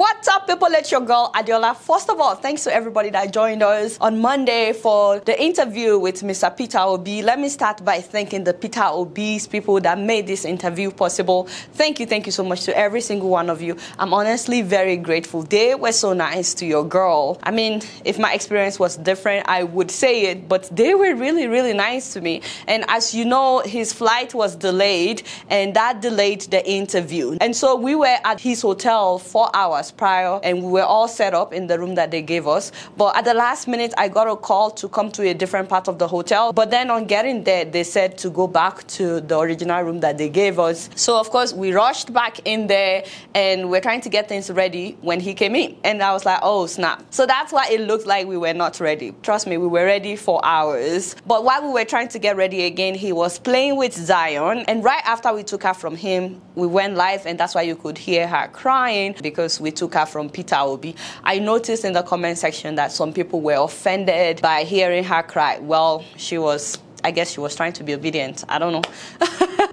What's up, people? It's your girl, Adeola. First of all, thanks to everybody that joined us on Monday for the interview with Mr. Peter Obi. Let me start by thanking the Peter Obi's people that made this interview possible. Thank you so much to every single one of you. I'm honestly very grateful. They were so nice to your girl. I mean, if my experience was different, I would say it, but they were really nice to me. And as you know, his flight was delayed, and that delayed the interview. And so we were at his hotel 4 hours prior, and we were all set up in the room that they gave us. But at the last minute, I got a call to come to a different part of the hotel. But then on getting there, they said to go back to the original room that they gave us. So of course, we rushed back in there, and we're trying to get things ready when he came in. And I was like, oh snap. So that's why it looked like we were not ready. Trust me, we were ready for hours. But while we were trying to get ready again, he was playing with Zion. And right after we took her from him, we went live, and that's why you could hear her crying, because we took her from Peter Obi. I noticed in the comment section that some people were offended by hearing her cry. Well, I guess she was trying to be obedient. I don't know.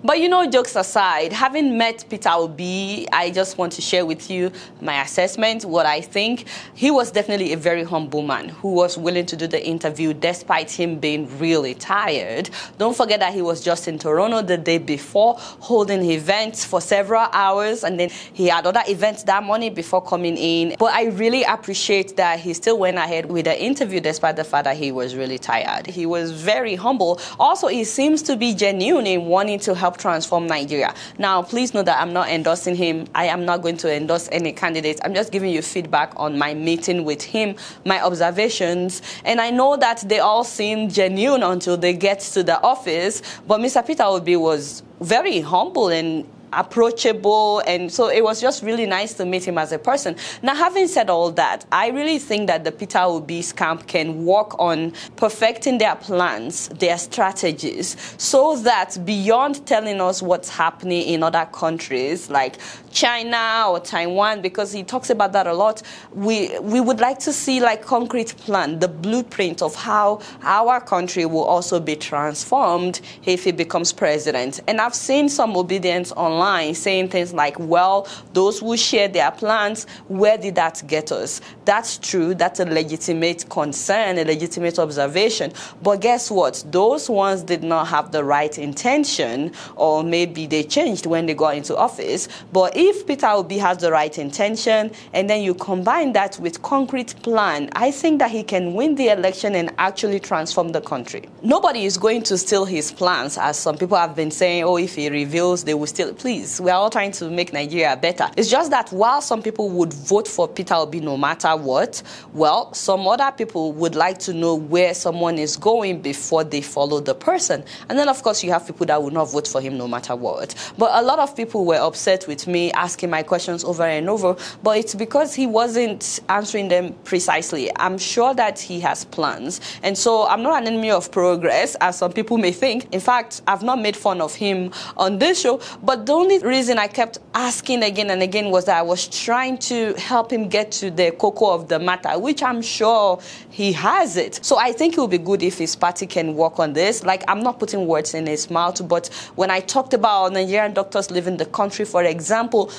But you know, jokes aside, having met Peter Obi, I just want to share with you my assessment, what I think. He was definitely a very humble man who was willing to do the interview despite him being really tired. Don't forget that he was just in Toronto the day before, holding events for several hours, and then he had other events that morning before coming in. But I really appreciate that he still went ahead with the interview despite the fact that he was really tired. He was very humble. Also, he seems to be genuine in wanting to help transform Nigeria. Now, please know that I'm not endorsing him. I am not going to endorse any candidate. I'm just giving you feedback on my meeting with him, my observations. And I know that they all seem genuine until they get to the office. But Mr. Peter Obi was very humble and approachable, and so it was just really nice to meet him as a person. Now, having said all that, I really think that the Peter Obi's camp can work on perfecting their plans, their strategies, so that beyond telling us what's happening in other countries like China or Taiwan, because he talks about that a lot, we would like to see like concrete plan, the blueprint of how our country will also be transformed if he becomes president. And I've seen some Obidient online saying things like, well, those who share their plans, where did that get us? That's true. That's a legitimate concern, a legitimate observation. But guess what? Those ones did not have the right intention, or maybe they changed when they got into office. But if Peter Obi has the right intention, and then you combine that with concrete plan, I think that he can win the election and actually transform the country. Nobody is going to steal his plans, as some people have been saying, oh, if he reveals, they will steal. Please, we are all trying to make Nigeria better. It's just that while some people would vote for Peter Obi no matter what, well, some other people would like to know where someone is going before they follow the person. And then, of course, you have people that would not vote for him no matter what. But a lot of people were upset with me asking my questions over and over, but it's because he wasn't answering them precisely. I'm sure that he has plans. And so I'm not an enemy of progress, as some people may think. In fact, I've not made fun of him on this show, but the only reason I kept asking again and again was that I was trying to help him get to the cocoa of the matter, which I'm sure he has it. So I think it would be good if his party can work on this. Like, I'm not putting words in his mouth, but when I talked about Nigerian doctors leaving the country, for example,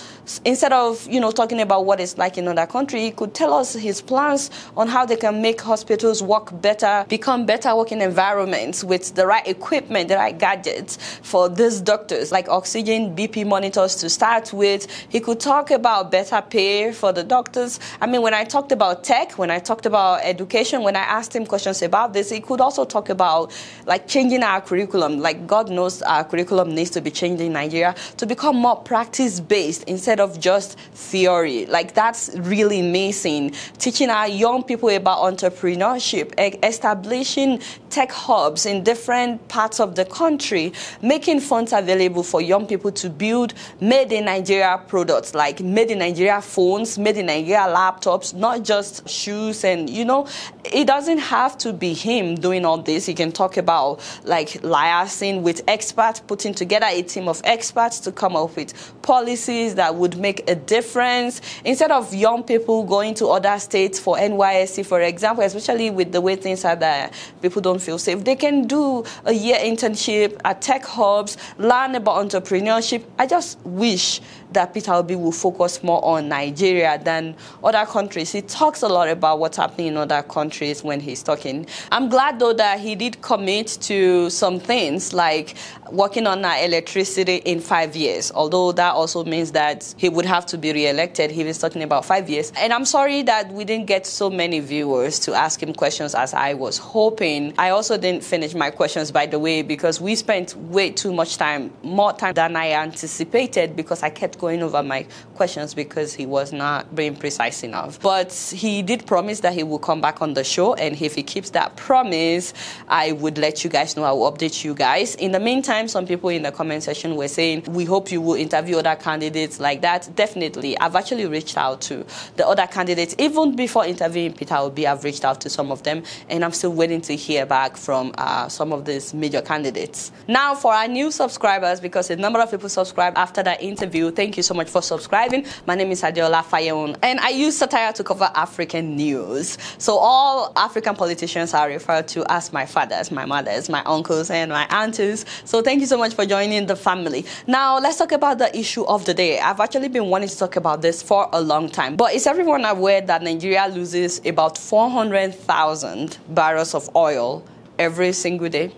instead of, talking about what it's like in another country, he could tell us his plans on how they can make hospitals work better, become better working environments with the right equipment, the right gadgets for these doctors, like oxygen, BP monitors to start with. He could talk about better pay for the doctors. I mean, when I talked about tech, when I talked about education, when I asked him questions about this, he could also talk about like changing our curriculum. Like, God knows our curriculum needs to be changed in Nigeria to become more practice-based instead of just theory. Like, that's really missing. Teaching our young people about entrepreneurship, establishing tech hubs in different parts of the country, making funds available for young people to build made in Nigeria products, like made in Nigeria phones, made in Nigeria laptops, not just shoes. And it doesn't have to be him doing all this. He can talk about like liaising with experts, putting together a team of experts to come up with policies that would make a difference, instead of young people going to other states for NYSC, for example, especially with the way things are that people don't feel safe. They can do a year internship at tech hubs, learn about entrepreneurship. I just wish that Peter Obi will focus more on Nigeria than other countries. He talks a lot about what's happening in other countries when he's talking. I'm glad, though, that he did commit to some things like working on our electricity in 5 years, although that also means that he would have to be re-elected. He was talking about 5 years. And I'm sorry that we didn't get so many viewers to ask him questions as I was hoping. I also didn't finish my questions, by the way, because we spent way too much time, more time than I anticipated, because I kept going over my questions because he was not being precise enough. But he did promise that he will come back on the show, and if he keeps that promise, I would let you guys know. I will update you guys. In the meantime, some people in the comment section were saying, we hope you will interview other candidates like that. Definitely. I've actually reached out to the other candidates. Even before interviewing Peter Obi, I've reached out to some of them, and I'm still waiting to hear back from some of these major candidates. Now, for our new subscribers, because a number of people subscribed after that interview, thank you so much for subscribing. My name is Adeola Fayehun, and I use satire to cover African news. So all African politicians are referred to as my fathers, my mothers, my uncles, and my aunties. So thank you so much for joining the family. Now, let's talk about the issue of the day. I've actually been wanting to talk about this for a long time. But is everyone aware that Nigeria loses about 400,000 barrels of oil every single day?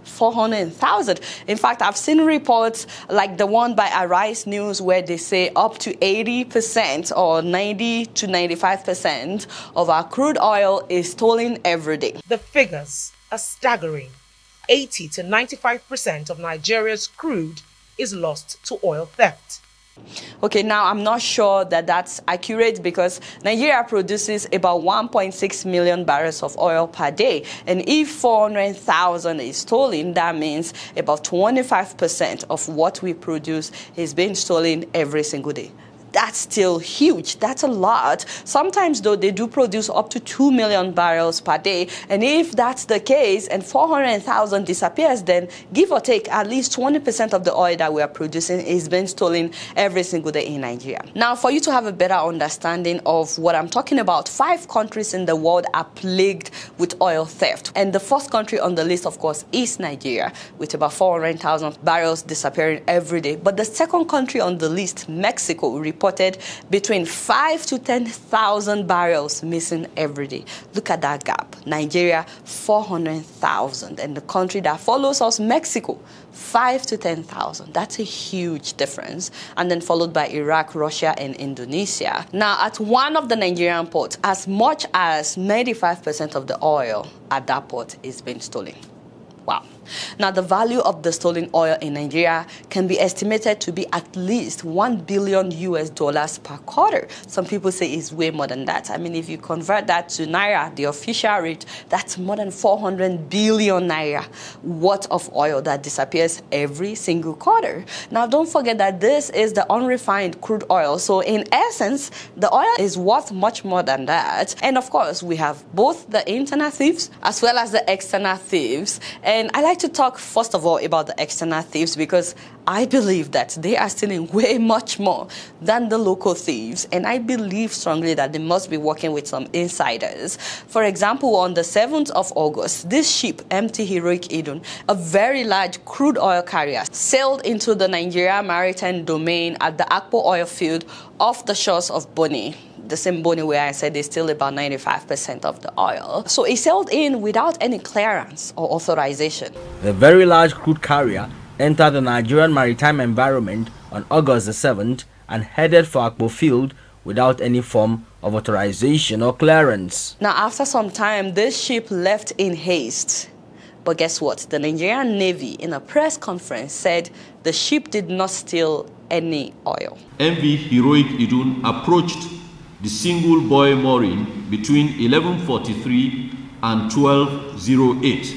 400,000. In fact, I've seen reports like the one by Arise News where they say up to 80% or 90 to 95% of our crude oil is stolen every day. The figures are staggering. 80 to 95% of Nigeria's crude is lost to oil theft. Okay, now I'm not sure that that's accurate because Nigeria produces about 1.6 million barrels of oil per day. And if 400,000 is stolen, that means about 25% of what we produce is being stolen every single day. That's still huge. That's a lot. Sometimes, though, they do produce up to 2 million barrels per day. And if that's the case and 400,000 disappears, then give or take at least 20% of the oil that we are producing is being stolen every single day in Nigeria. Now, for you to have a better understanding of what I'm talking about, 5 countries in the world are plagued with oil theft. And the first country on the list, of course, is Nigeria, with about 400,000 barrels disappearing every day. But the second country on the list, Mexico, reported between 5 to 10,000 barrels missing every day. Look at that gap. Nigeria, 400,000. And the country that follows us, Mexico, 5 to 10,000. That's a huge difference. And then followed by Iraq, Russia, and Indonesia. Now, at one of the Nigerian ports, as much as 95% of the oil at that port is being stolen. Wow. Now, the value of the stolen oil in Nigeria can be estimated to be at least $1 billion per quarter. Some people say it's way more than that. I mean, if you convert that to Naira, the official rate, that's more than 400 billion Naira worth of oil that disappears every single quarter. Now, don't forget that this is the unrefined crude oil. So, in essence, the oil is worth much more than that. And, of course, we have both the internal thieves as well as the external thieves. And I like to talk first of all about the external thieves because I believe that they are stealing way much more than the local thieves, and I believe strongly that they must be working with some insiders. For example, on the 7th of August, this ship, MT Heroic Eden, a very large crude oil carrier, sailed into the Nigeria maritime domain at the Akpo oil field off the shores of Bonny. The same Bonny where I said they steal about 95% of the oil. So it sailed in without any clearance or authorization. The very large crude carrier entered the Nigerian maritime environment on August the 7th and headed for Akpo Field without any form of authorization or clearance. Now, after some time, this ship left in haste. But guess what? The Nigerian Navy, in a press conference, said the ship did not steal any oil. MV Heroic Eden approached the single buoy mooring between 11:43 and 12:08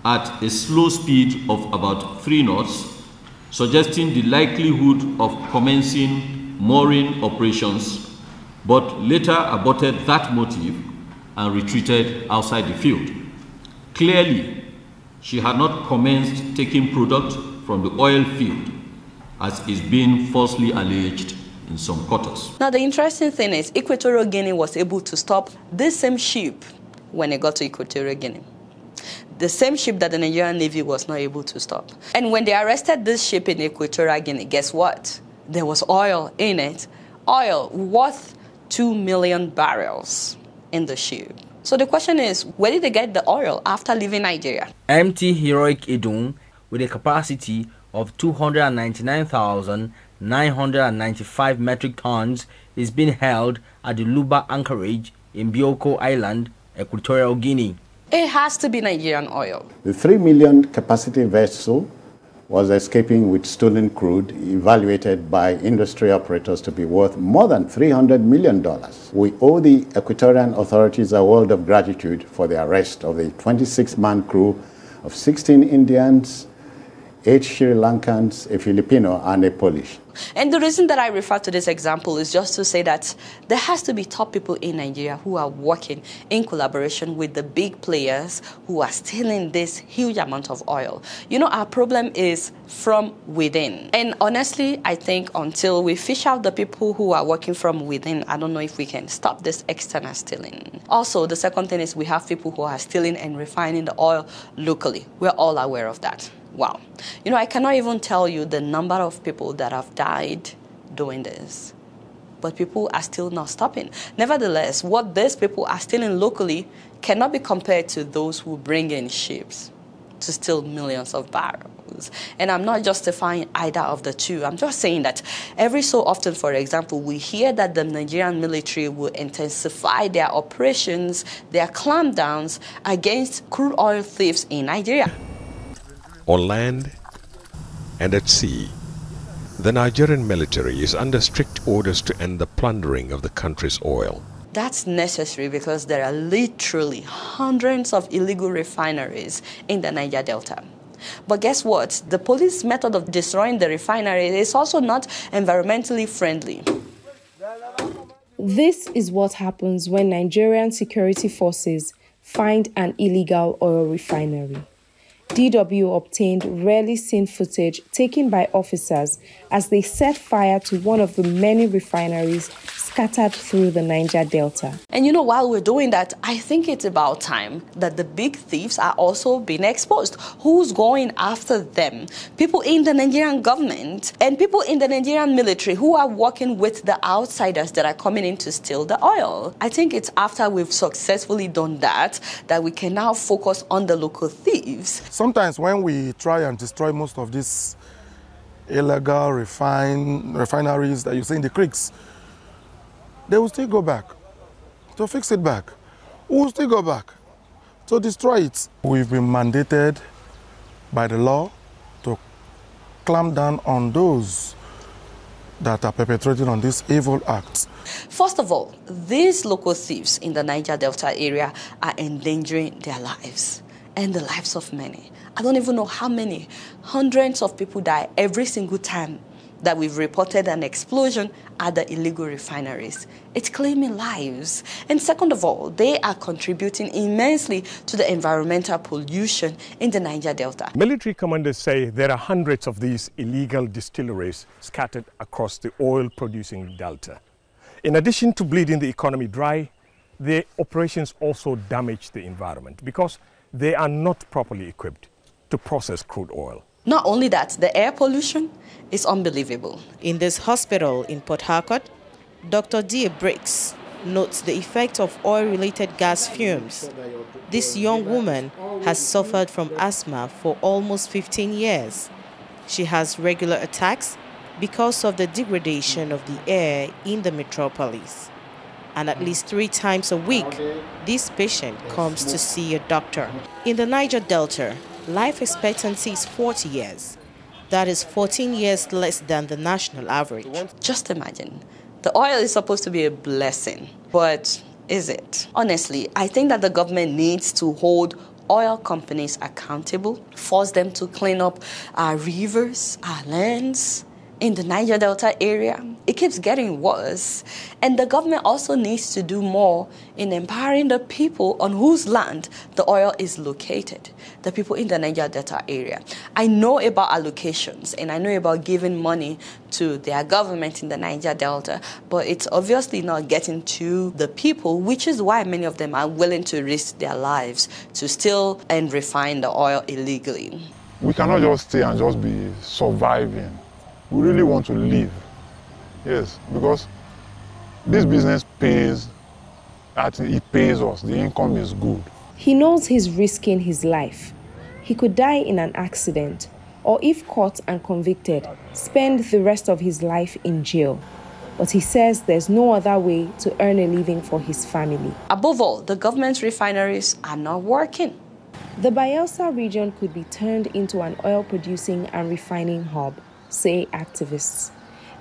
at a slow speed of about 3 knots, suggesting the likelihood of commencing mooring operations, but later aborted that motive and retreated outside the field. Clearly, she had not commenced taking product from the oil field, as is being falsely alleged in some quarters. Now, the interesting thing is Equatorial Guinea was able to stop this same ship when it got to Equatorial Guinea. The same ship that the Nigerian Navy was not able to stop. And when they arrested this ship in Equatorial Guinea, guess what? there was oil in it, oil worth 2 million barrels in the ship. So the question is, where did they get the oil after leaving Nigeria? Empty heroic Idun with a capacity of 299,995 metric tons is being held at the Luba anchorage in Bioko Island, Equatorial Guinea. It has to be Nigerian oil. The 3 million capacity vessel was escaping with stolen crude, evaluated by industry operators to be worth more than $300 million. We owe the Equatorian authorities a world of gratitude for the arrest of the 26-man crew of 16 Indians, 8 Sri Lankans, a Filipino, and a Polish. And the reason that I refer to this example is just to say that there has to be top people in Nigeria who are working in collaboration with the big players who are stealing this huge amount of oil. You know, our problem is from within. And honestly, I think until we fish out the people who are working from within, I don't know if we can stop this external stealing. Also, the second thing is we have people who are stealing and refining the oil locally. We're all aware of that. Wow. You know, I cannot even tell you the number of people that have died doing this. But people are still not stopping. Nevertheless, what these people are stealing locally cannot be compared to those who bring in ships to steal millions of barrels. And I'm not justifying either of the two. I'm just saying that every so often, for example, we hear that the Nigerian military will intensify their operations, their clampdowns against crude oil thieves in Nigeria. On land and at sea, the Nigerian military is under strict orders to end the plundering of the country's oil. That's necessary because there are literally hundreds of illegal refineries in the Niger Delta. But guess what? The police method of destroying the refinery is also not environmentally friendly. This is what happens when Nigerian security forces find an illegal oil refinery. DW obtained rarely seen footage taken by officers as they set fire to one of the many refineries scattered through the Niger Delta. And you know, while we're doing that, I think it's about time that the big thieves are also being exposed. Who's going after them? People in the Nigerian government and people in the Nigerian military who are working with the outsiders that are coming in to steal the oil. I think it's after we've successfully done that that we can now focus on the local thieves. Sometimes when we try and destroy most of these illegal refineries that you see in the creeks, they will still go back to fix it back. We will still go back to destroy it. We've been mandated by the law to clamp down on those that are perpetrating on these evil acts. First of all, these local thieves in the Niger Delta area are endangering their lives and the lives of many. I don't even know how many hundreds of people die every single time that we've reported an explosion at the illegal refineries. It's claiming lives. And second of all, they are contributing immensely to the environmental pollution in the Niger Delta. Military commanders say there are hundreds of these illegal distilleries scattered across the oil-producing delta. In addition to bleeding the economy dry, their operations also damage the environment because they are not properly equipped to process crude oil. Not only that, the air pollution is unbelievable. In this hospital in Port Harcourt, Dr. D. Briggs notes the effect of oil-related gas fumes. This young woman has suffered from asthma for almost 15 years. She has regular attacks because of the degradation of the air in the metropolis. And at least 3 times a week, this patient comes to see a doctor. In the Niger Delta, life expectancy is 40 years. That is 14 years less than the national average. Just imagine, the oil is supposed to be a blessing, but is it? Honestly, I think that the government needs to hold oil companies accountable, force them to clean up our rivers, our lands. In the Niger Delta area, it keeps getting worse. And the government also needs to do more in empowering the people on whose land the oil is located, the people in the Niger Delta area. I know about allocations and I know about giving money to their government in the Niger Delta, but it's obviously not getting to the people, which is why many of them are willing to risk their lives to steal and refine the oil illegally. We cannot just stay and just be surviving. We really want to live. Yes, because this business pays, it pays us. The income is good. He knows he's risking his life. He could die in an accident, or if caught and convicted, spend the rest of his life in jail. But he says there's no other way to earn a living for his family. Above all, the government's refineries are not working. The Bayelsa region could be turned into an oil-producing and refining hub, say activists.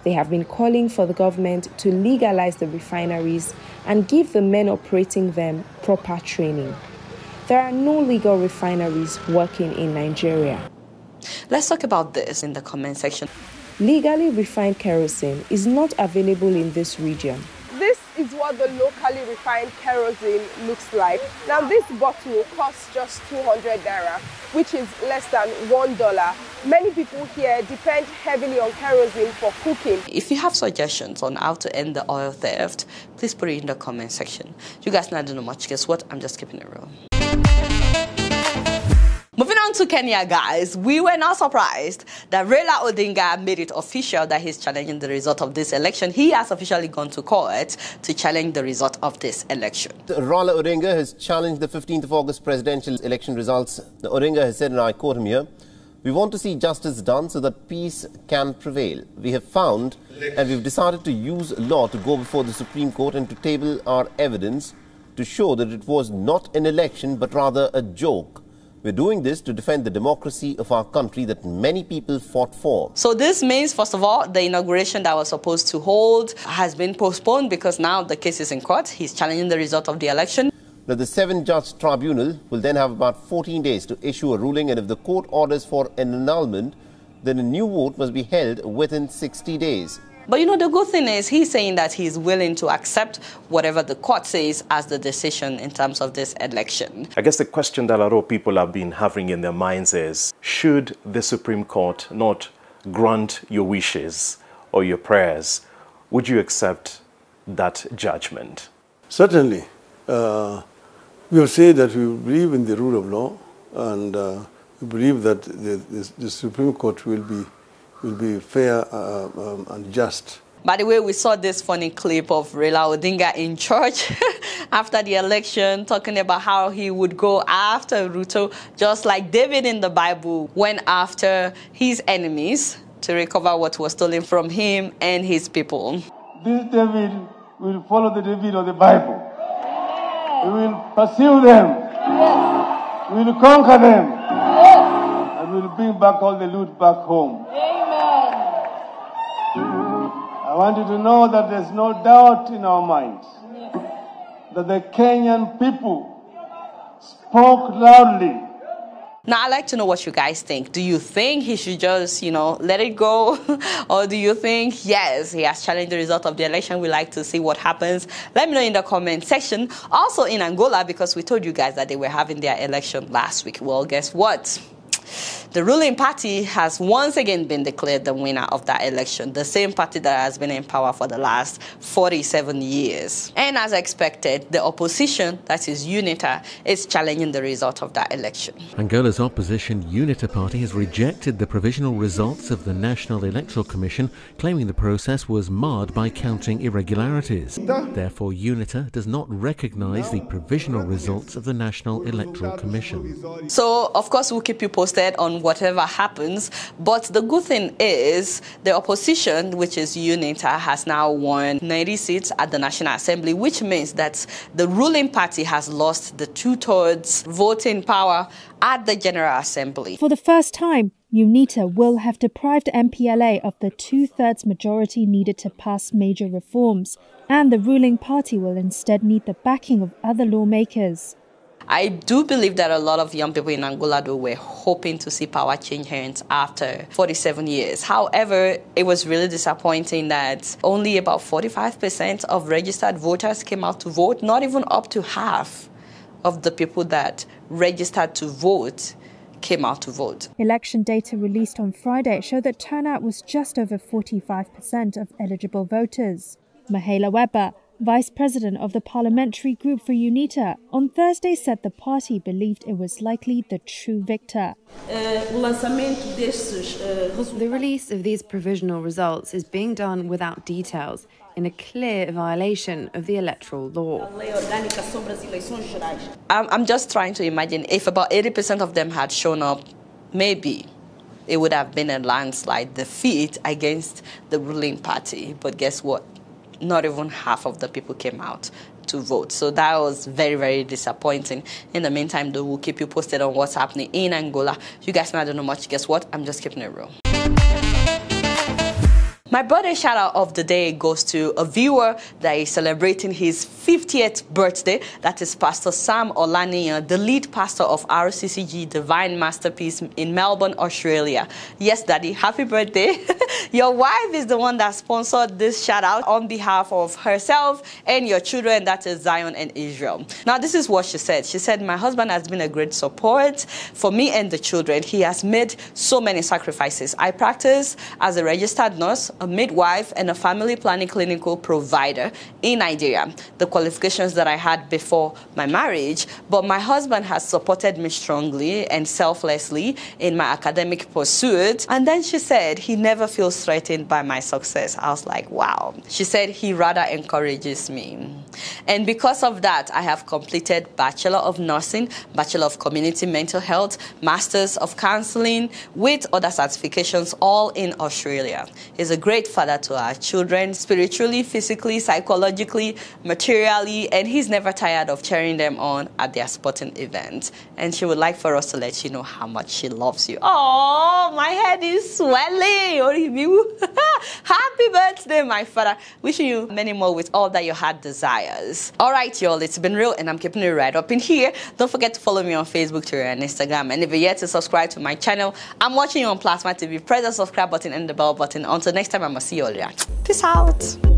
They have been calling for the government to legalize the refineries and give the men operating them proper training. There are no legal refineries working in Nigeria. Let's talk about this in the comment section. Legally refined kerosene is not available in this region. This is what the locally refined kerosene looks like. Now, this bottle costs just 200 naira, which is less than $1. Many people here depend heavily on kerosene for cooking. If you have suggestions on how to end the oil theft, please put it in the comment section. You guys not do much. Guess what? I'm just keeping it real. Moving on to Kenya, guys, we were not surprised that Raila Odinga made it official that he's challenging the result of this election. He has officially gone to court to challenge the result of this election. Raila Odinga has challenged the 15th of August presidential election results. Odinga has said, and I quote him here, "We want to see justice done so that peace can prevail. We have found and we've decided to use law to go before the Supreme Court and to table our evidence to show that it was not an election but rather a joke. We're doing this to defend the democracy of our country that many people fought for." So this means, first of all, the inauguration that was supposed to hold has been postponed because now the case is in court. He's challenging the result of the election. Now, the 7-judge tribunal will then have about 14 days to issue a ruling, and if the court orders for an annulment, then a new vote must be held within 60 days. But you know, the good thing is he's saying that he's willing to accept whatever the court says as the decision in terms of this election. I guess the question that a lot of people have been having in their minds is, should the Supreme Court not grant your wishes or your prayers, would you accept that judgment? Certainly. We will say that we believe in the rule of law, and we believe that the Supreme Court will be fair and just. By the way, we saw this funny clip of Raila Odinga in church after the election, talking about how he would go after Ruto, just like David in the Bible went after his enemies to recover what was stolen from him and his people. This David will follow the David of the Bible. We will pursue them. Yes. We will conquer them. Yes. And we will bring back all the loot back home. I want you to know that there's no doubt in our minds that the Kenyan people spoke loudly. Now, I'd like to know what you guys think. Do you think he should just, let it go? Or do you think, yes, he has challenged the result of the election? We'd like to see what happens. Let me know in the comment section. Also in Angola, because we told you guys that they were having their election last week. Well, guess what? The ruling party has once again been declared the winner of that election, the same party that has been in power for the last 47 years. And as expected, the opposition, that is UNITA, is challenging the result of that election. Angola's opposition UNITA party has rejected the provisional results of the National Electoral Commission, claiming the process was marred by counting irregularities. Therefore, UNITA does not recognize the provisional results of the National Electoral Commission. So, of course, we'll keep you posted on whatever happens, but the good thing is the opposition, which is UNITA, has now won 90 seats at the National Assembly, which means that the ruling party has lost the 2/3 voting power at the General Assembly. For the first time, UNITA will have deprived MPLA of the 2/3 majority needed to pass major reforms, and the ruling party will instead need the backing of other lawmakers. I do believe that a lot of young people in Angola, though, were hoping to see power change hands after 47 years. However, it was really disappointing that only about 45% of registered voters came out to vote, not even up to half of the people that registered to vote came out to vote. Election data released on Friday showed that turnout was just over 45% of eligible voters. Mahela Weber, Vice President of the Parliamentary Group for UNITA, on Thursday said the party believed it was likely the true victor. The release of these provisional results is being done without details, in a clear violation of the electoral law. I'm just trying to imagine if about 80% of them had shown up, maybe it would have been a landslide defeat against the ruling party. But guess what? Not even half of the people came out to vote. So that was very, very disappointing. In the meantime, though, we'll keep you posted on what's happening in Angola. You guys know I don't know much. Guess what? I'm just keeping it real. My birthday shout out of the day goes to a viewer that is celebrating his 50th birthday. That is Pastor Sam Olaniyan, the lead pastor of RCCG Divine Masterpiece in Melbourne, Australia. Yes, Daddy, happy birthday. Your wife is the one that sponsored this shout out on behalf of herself and your children, that is Zion and Israel. Now, this is what she said. She said, my husband has been a great support for me and the children. He has made so many sacrifices. I practice as a registered nurse, a midwife, and a family planning clinical provider in Nigeria. The qualifications that I had before my marriage, but my husband has supported me strongly and selflessly in my academic pursuit. And then she said he never feels threatened by my success. I was like, wow. She said he rather encourages me. And because of that, I have completed Bachelor of Nursing, Bachelor of Community Mental Health, Masters of Counseling, with other certifications, all in Australia. He's a great father to our children, spiritually, physically, psychologically, materially, and he's never tired of cheering them on at their sporting events. And she would like for us to let you know how much she loves you. Oh, my head is swelling. Happy birthday, my father. Wishing you many more with all that your heart desires. All right, y'all, it's been real, and I'm keeping it right up in here. Don't forget to follow me on Facebook, Twitter, and Instagram. And if you're yet to subscribe to my channel, I'm watching you on Plasma TV. Press the subscribe button and the bell button. Until next time, I'm going to see you all later. Peace out.